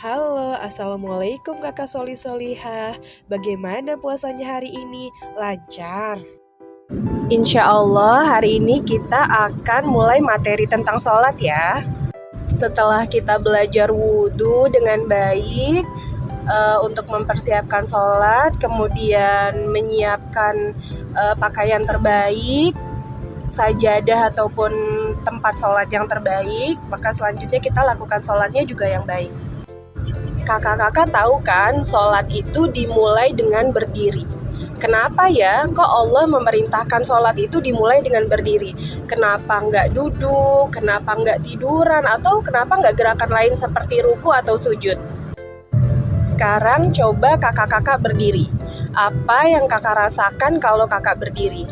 Halo, Assalamualaikum kakak Solihah. Bagaimana puasanya hari ini? Lancar? Insya Allah hari ini kita akan mulai materi tentang sholat ya. Setelah kita belajar wudhu dengan baik untuk mempersiapkan sholat, kemudian menyiapkan pakaian terbaik, sajadah ataupun tempat sholat yang terbaik, maka selanjutnya kita lakukan sholatnya juga yang baik. Kakak-kakak tahu kan, sholat itu dimulai dengan berdiri. Kenapa ya kok Allah memerintahkan sholat itu dimulai dengan berdiri? Kenapa nggak duduk, kenapa nggak tiduran, atau kenapa nggak gerakan lain seperti ruku atau sujud? Sekarang coba kakak-kakak berdiri. Apa yang kakak rasakan kalau kakak berdiri?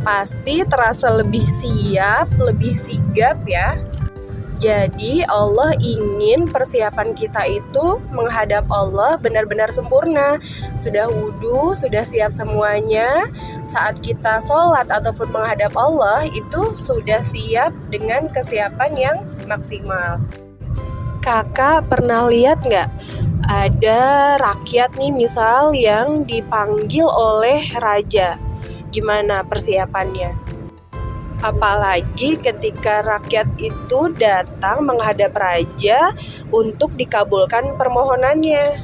Pasti terasa lebih siap, lebih sigap ya. Jadi Allah ingin persiapan kita itu menghadap Allah benar-benar sempurna. Sudah wudhu, sudah siap semuanya. Saat kita sholat ataupun menghadap Allah itu sudah siap dengan kesiapan yang maksimal. Kakak pernah lihat nggak? Ada rakyat nih misal yang dipanggil oleh raja. Gimana persiapannya? Apalagi ketika rakyat itu datang menghadap raja untuk dikabulkan permohonannya.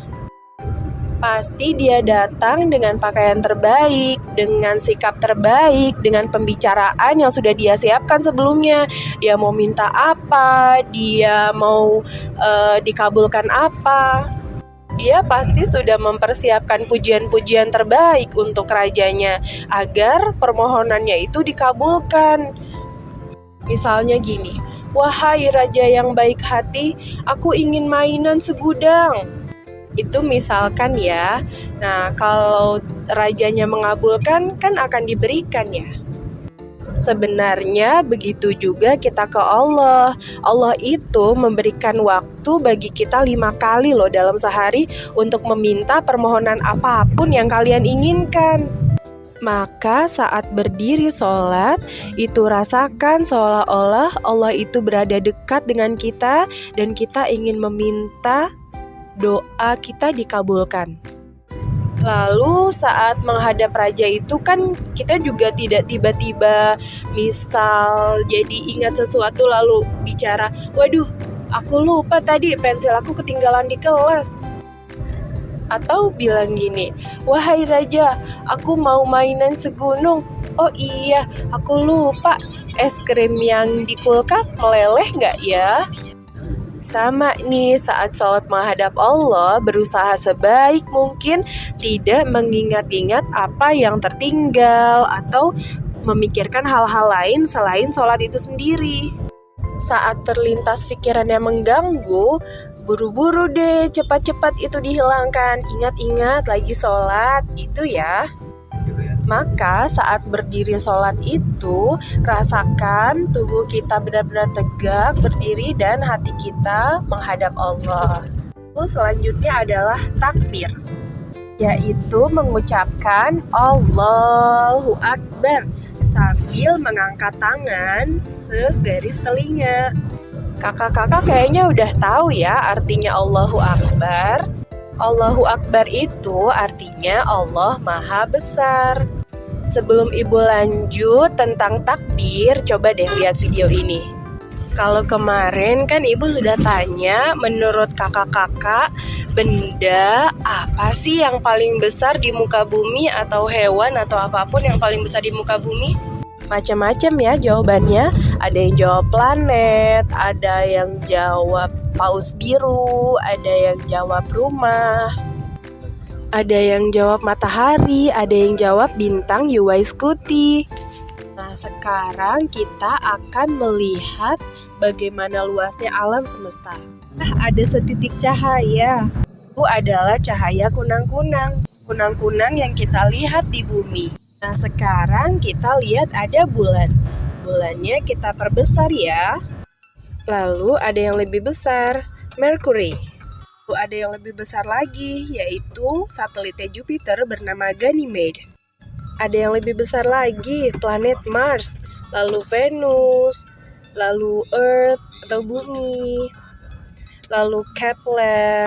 Pasti dia datang dengan pakaian terbaik, dengan sikap terbaik, dengan pembicaraan yang sudah dia siapkan sebelumnya. Dia mau minta apa, dia mau dikabulkan apa. Dia pasti sudah mempersiapkan pujian-pujian terbaik untuk rajanya agar permohonannya itu dikabulkan. Misalnya gini, "Wahai raja yang baik hati, aku ingin mainan segudang." Itu misalkan ya. Nah, kalau rajanya mengabulkan kan akan diberikan ya. Sebenarnya begitu juga kita ke Allah. Allah itu memberikan waktu bagi kita 5 kali loh dalam sehari untuk meminta permohonan apapun yang kalian inginkan. Maka saat berdiri sholat, itu rasakan seolah-olah Allah itu berada dekat dengan kita dan kita ingin meminta doa kita dikabulkan. Lalu saat menghadap raja itu kan kita juga tidak tiba-tiba misal jadi ingat sesuatu lalu bicara, "Waduh, aku lupa tadi pensil aku ketinggalan di kelas." Atau bilang gini, "Wahai raja, aku mau mainan segunung. Oh iya, aku lupa es krim yang di kulkas meleleh nggak ya?" Sama nih, saat sholat menghadap Allah, berusaha sebaik mungkin tidak mengingat-ingat apa yang tertinggal atau memikirkan hal-hal lain selain sholat itu sendiri. Saat terlintas pikiran yang mengganggu, buru-buru deh cepat-cepat itu dihilangkan. Ingat-ingat lagi sholat gitu ya. Maka saat berdiri sholat itu, rasakan tubuh kita benar-benar tegak berdiri dan hati kita menghadap Allah. Lalu selanjutnya adalah takbir, yaitu mengucapkan Allahu Akbar sambil mengangkat tangan segaris telinga. Kakak-kakak kayaknya udah tahu ya artinya Allahu Akbar. Allahu Akbar itu artinya Allah Maha Besar. Sebelum ibu lanjut tentang takbir, coba deh lihat video ini. Kalau kemarin kan ibu sudah tanya, menurut kakak-kakak, benda apa sih yang paling besar di muka bumi atau hewan atau apapun yang paling besar di muka bumi? Macam-macam ya jawabannya. Ada yang jawab planet, ada yang jawab paus biru, ada yang jawab rumah, ada yang jawab matahari, ada yang jawab bintang Uaiskuti. Nah, sekarang kita akan melihat bagaimana luasnya alam semesta. Ada setitik cahaya. Itu adalah cahaya kunang-kunang. Kunang-kunang yang kita lihat di bumi. Nah, sekarang kita lihat ada bulan. Bulannya kita perbesar ya. Lalu ada yang lebih besar, Mercury. Lalu ada yang lebih besar lagi, yaitu satelitnya Jupiter bernama Ganymede. Ada yang lebih besar lagi, planet Mars, lalu Venus, lalu Earth atau bumi. lalu Kepler,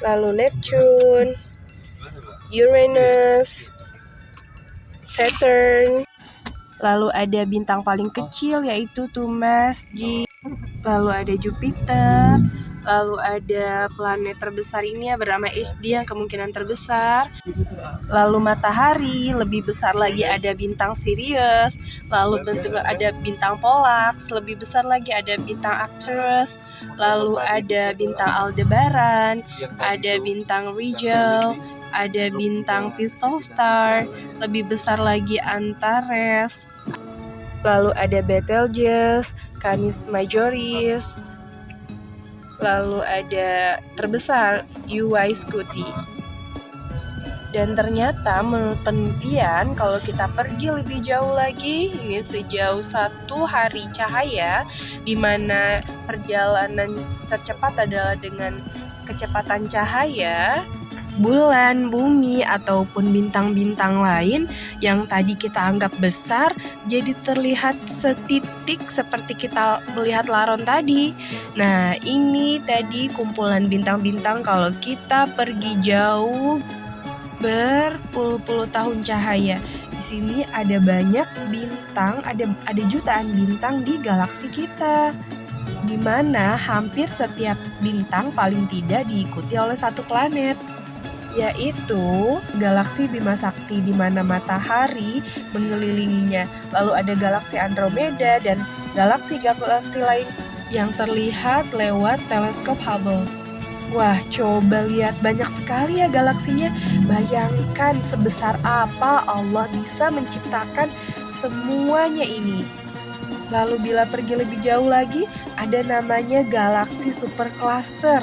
lalu Neptune, Uranus, Saturn. Lalu ada bintang paling kecil yaitu Tumas G. Lalu ada Jupiter. Lalu ada planet terbesar ini ya bernama HD yang kemungkinan terbesar. Lalu matahari, lebih besar lagi ada bintang Sirius. Lalu ada bintang Polax, lebih besar lagi ada bintang Arcturus. Lalu ada bintang Aldebaran, ada bintang Rigel, ada bintang Pistol Star, lebih besar lagi Antares. Lalu ada Betelgeuse, Canis Majoris. Lalu ada terbesar UY Scuti. Dan ternyata menurut penelitian kalau kita pergi lebih jauh lagi, ini sejauh 1 hari cahaya, di mana perjalanan tercepat adalah dengan kecepatan cahaya, bulan, bumi, ataupun bintang-bintang lain yang tadi kita anggap besar jadi terlihat setitik seperti kita melihat laron tadi. Nah, ini tadi kumpulan bintang-bintang kalau kita pergi jauh berpuluh-puluh tahun cahaya. Di sini ada banyak bintang, ada jutaan bintang di galaksi kita, di mana hampir setiap bintang paling tidak diikuti oleh satu planet, yaitu galaksi Bima Sakti di mana matahari mengelilinginya. Lalu ada galaksi Andromeda dan galaksi-galaksi lain yang terlihat lewat teleskop Hubble. Wah, coba lihat, banyak sekali ya galaksinya. Bayangkan sebesar apa Allah bisa menciptakan semuanya ini. Lalu bila pergi lebih jauh lagi, ada namanya galaksi supercluster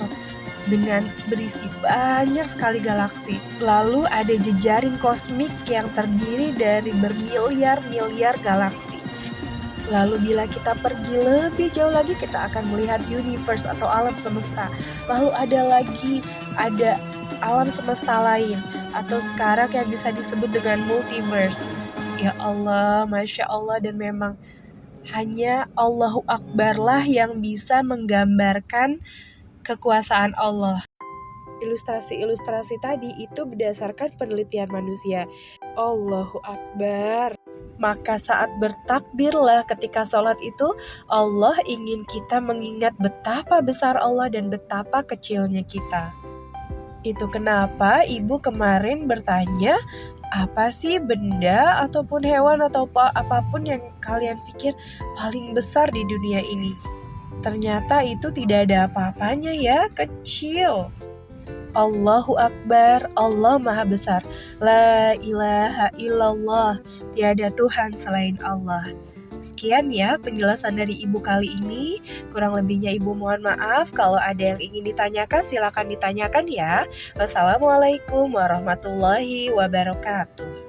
dengan berisi banyak sekali galaksi. Lalu ada jejaring kosmik yang terdiri dari bermiliar-miliar galaksi. Lalu bila kita pergi lebih jauh lagi, kita akan melihat universe atau alam semesta. Lalu ada alam semesta lain atau sekarang yang bisa disebut dengan multiverse. Ya Allah, Masya Allah, dan memang hanya Allahu Akbar lah yang bisa menggambarkan kekuasaan Allah. Ilustrasi-ilustrasi tadi itu berdasarkan penelitian manusia. Allahu Akbar. Maka saat bertakbirlah ketika sholat itu, Allah ingin kita mengingat betapa besar Allah dan betapa kecilnya kita. Itu kenapa ibu kemarin bertanya, apa sih benda ataupun hewan atau apapun yang kalian pikir paling besar di dunia ini? Ternyata itu tidak ada apa-apanya ya, kecil. Allahu Akbar, Allah Maha Besar. La ilaha illallah, tiada Tuhan selain Allah. Sekian ya penjelasan dari ibu kali ini. Kurang lebihnya ibu mohon maaf. Kalau ada yang ingin ditanyakan silakan ditanyakan ya. Wassalamualaikum warahmatullahi wabarakatuh.